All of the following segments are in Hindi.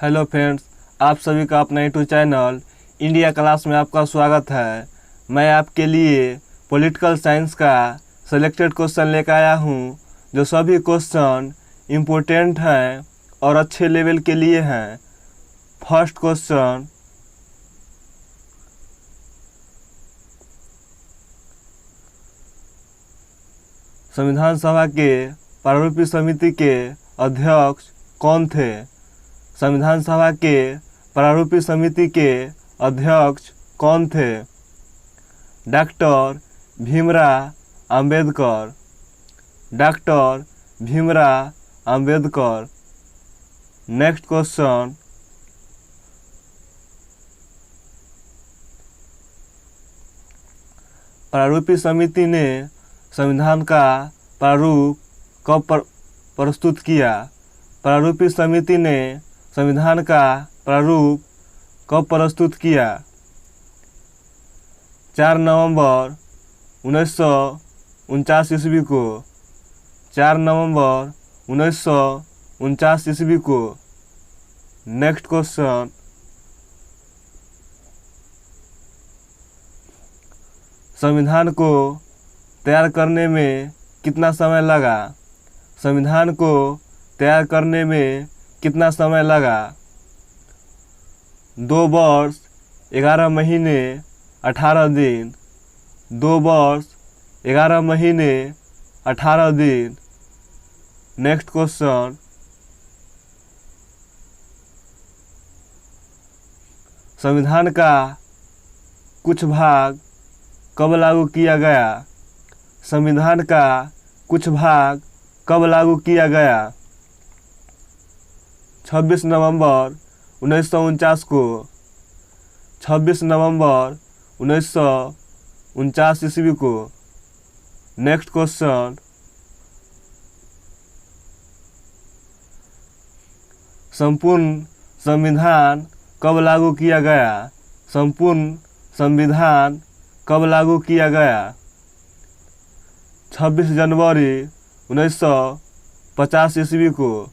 हेलो फ्रेंड्स, आप सभी का अपना यूट्यूब चैनल इंडिया क्लास में आपका स्वागत है। मैं आपके लिए पॉलिटिकल साइंस का सेलेक्टेड क्वेश्चन लेकर आया हूँ, जो सभी क्वेश्चन इम्पोर्टेंट हैं और अच्छे लेवल के लिए हैं। फर्स्ट क्वेश्चन, संविधान सभा के प्रारूपिक समिति के अध्यक्ष कौन थे? संविधान सभा के प्रारूपिक समिति के अध्यक्ष कौन थे? Doctor Bhimrao Ambedkar. Doctor Bhimrao Ambedkar. Next question, प्रारूपिक समिति ने संविधान का प्रारूप कब प्रस्तुत किया? प्रारूपिक समिति ने संविधान का प्रारूप कब प्रस्तुत किया? 4 नवंबर 1949 ईस्वी को। 4 नवंबर 1949 ईस्वी को। नेक्स्ट क्वेश्चन, संविधान को तैयार करने में कितना समय लगा? संविधान को तैयार करने में कितना समय लगा? 2 वर्ष 11 महीने 18 दिन। 2 वर्ष 11 महीने 18 दिन। नेक्स्ट क्वेश्चन, संविधान का कुछ भाग कब लागू किया गया? संविधान का कुछ भाग कब लागू किया गया? 26 नवंबर 1949 को। 26 नवंबर 1949 ईस्वी को। नेक्स्ट क्वेश्चन, संपूर्ण संविधान कब लागू किया गया? संपूर्ण संविधान कब लागू किया गया? 26 जनवरी 1950 ईस्वी को।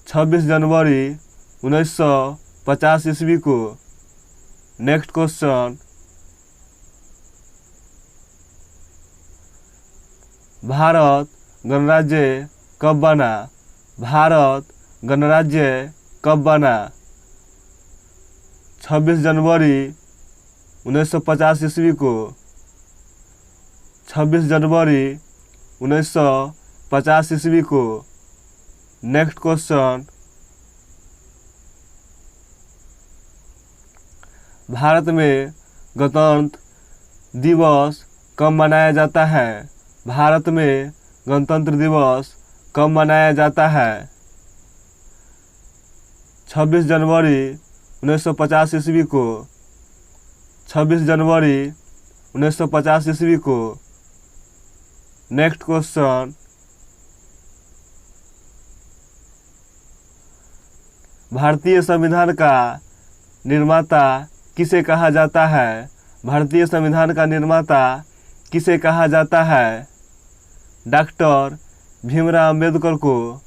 26 जनवरी 1950 ईस्वी को। नेक्स्ट क्वेश्चन, भारत गणराज्य कब बना? भारत गणराज्य कब बना? 26 जनवरी 1950 ईस्वी को। 26 जनवरी 1950 ईस्वी को। नेक्स्ट क्वेश्चन, भारत में गणतंत्र दिवस कब मनाया जाता है? भारत में गणतंत्र दिवस कब मनाया जाता है? 26 जनवरी 1950 ईस्वी को। 26 जनवरी 1950 ईस्वी को। नेक्स्ट क्वेश्चन, भारतीय संविधान का निर्माता किसे कहा जाता है? भारतीय संविधान का निर्माता किसे कहा जाता है? डॉक्टर भीमराव अंबेडकर को।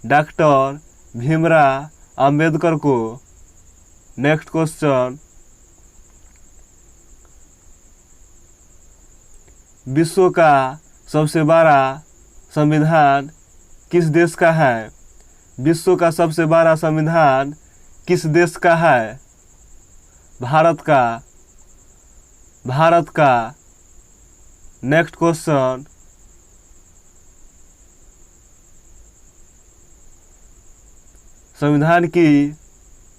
डॉक्टर भीमराव अंबेडकर को। नेक्स्ट क्वेश्चन, विश्व का सबसे बड़ा संविधान किस देश का है? विश्व का सबसे बड़ा संविधान किस देश का है? भारत का। भारत का। नेक्स्ट क्वेश्चन, संविधान की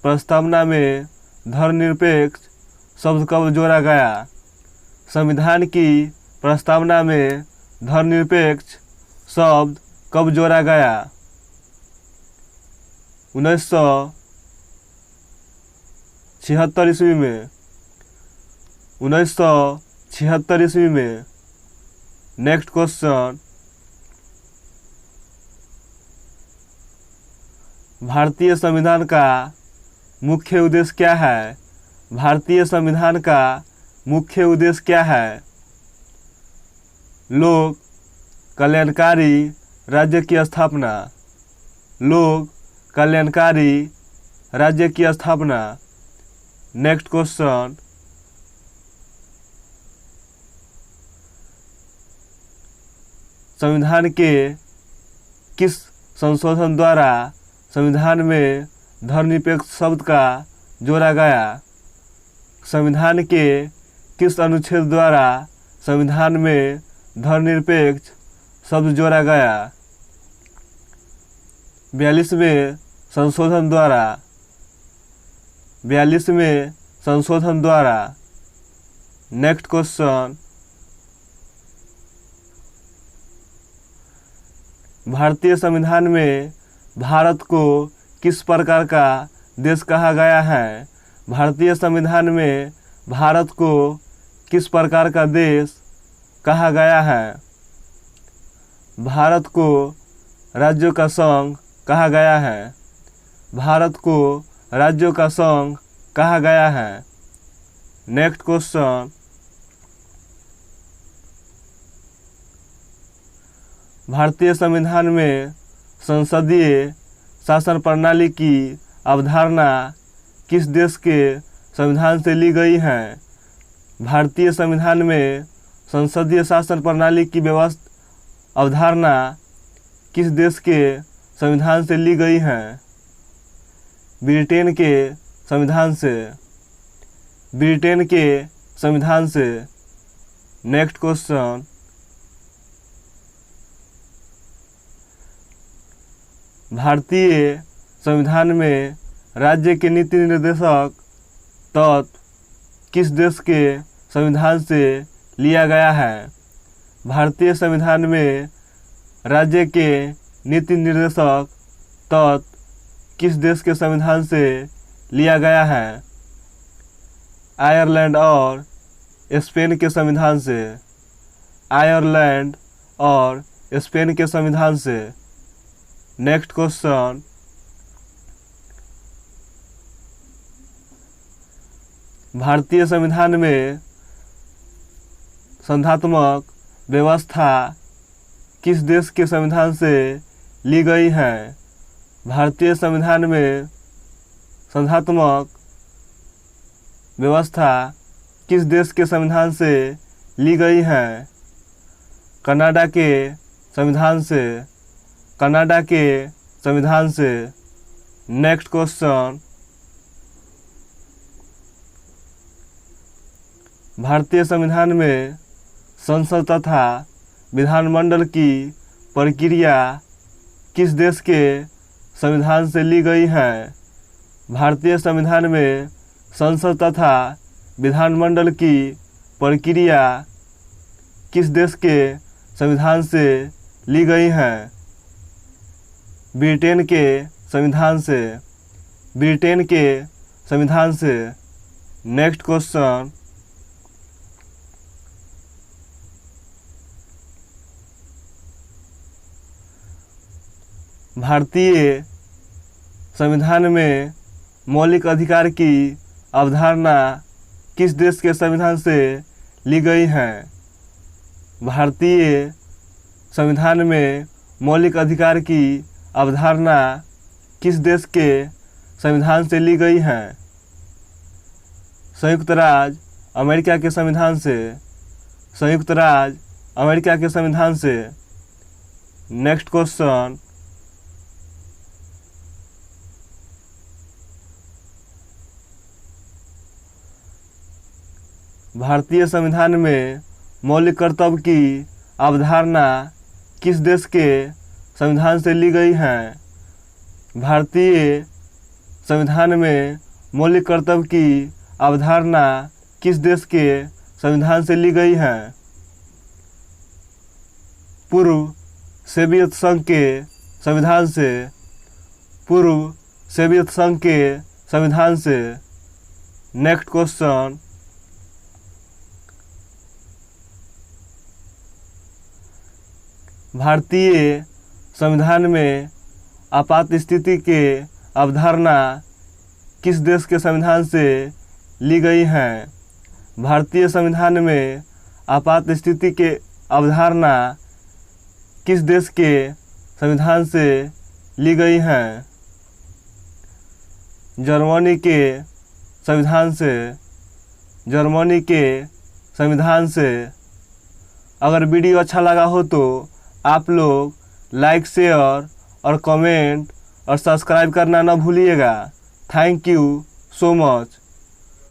प्रस्तावना में धर्मनिरपेक्ष शब्द कब जोड़ा गया? संविधान की प्रस्तावना में धर्मनिरपेक्ष शब्द कब जोड़ा गया? 1976 ईस्वी में। 1976 ईस्वी में। नेक्स्ट क्वेश्चन, भारतीय संविधान का मुख्य उद्देश्य क्या है? भारतीय संविधान का मुख्य उद्देश्य क्या है? लोक कल्याणकारी राज्य की स्थापना। लोक कल्याणकारी राज्य की स्थापना। नेक्स्ट क्वेश्चन, संविधान के किस संशोधन द्वारा संविधान में धर्मनिरपेक्ष शब्द का जोड़ा गया? संविधान के किस अनुच्छेद द्वारा संविधान में धर्मनिरपेक्ष शब्द जोड़ा गया? 42वें संशोधन द्वारा। 42वें संशोधन द्वारा। नेक्स्ट क्वेश्चन, भारतीय संविधान में भारत को किस प्रकार का देश कहा गया है? भारतीय संविधान में भारत को किस प्रकार का देश कहा गया है? भारत को राज्यों का संघ कहा गया है। भारत को राज्यों का संघ कहा गया है। नेक्स्ट क्वेश्चन, भारतीय संविधान में संसदीय शासन प्रणाली की अवधारणा किस देश के संविधान से ली गई है? भारतीय संविधान में संसदीय शासन प्रणाली की अवधारणा किस देश के संविधान से ली गई है? ब्रिटेन के संविधान से। ब्रिटेन के संविधान से। नेक्स्ट क्वेश्चन, भारतीय संविधान में राज्य के नीति निर्देशक तत्व किस देश के संविधान से लिया गया है? भारतीय संविधान में राज्य के नीति निर्देशक तत्व किस देश के संविधान से लिया गया है? आयरलैंड और स्पेन के संविधान से। आयरलैंड और स्पेन के संविधान से। नेक्स्ट क्वेश्चन, भारतीय संविधान में संघात्मक व्यवस्था किस देश के संविधान से ली गई है? भारतीय संविधान में संघात्मक व्यवस्था किस देश के संविधान से ली गई है? कनाडा के संविधान से। कनाडा के संविधान से। नेक्स्ट क्वेश्चन, भारतीय संविधान में संसद तथा विधानमंडल की प्रक्रिया किस देश के संविधान से ली गई है? भारतीय संविधान में संसद तथा विधानमंडल की प्रक्रिया किस देश के संविधान से ली गई है? ब्रिटेन के संविधान से। ब्रिटेन के संविधान से। नेक्स्ट क्वेश्चन, भारतीय संविधान में मौलिक अधिकार की अवधारणा किस देश के संविधान से ली गई है? भारतीय संविधान में मौलिक अधिकार की अवधारणा किस देश के संविधान से ली गई है? संयुक्त राज्य अमेरिका के संविधान से। संयुक्त राज्य अमेरिका के संविधान से। नेक्स्ट क्वेश्चन, भारतीय संविधान में मौलिक कर्तव्य की अवधारणा किस देश के संविधान से ली गई है? भारतीय संविधान में मौलिक कर्तव्य की अवधारणा किस देश के संविधान से ली गई है? पूर्व सोवियत संघ के संविधान से। पूर्व सोवियत संघ के संविधान से। नेक्स्ट क्वेश्चन, भारतीय संविधान में आपात स्थिति के अवधारणा किस देश के संविधान से ली गई है? भारतीय संविधान में आपात स्थिति के अवधारणा किस देश के संविधान से ली गई है? जर्मनी के संविधान से। अगर वीडियो अच्छा लगा हो तो आप लोग लाइक, शेयर और कमेंट और सब्सक्राइब करना ना भूलिएगा। Thank you so much.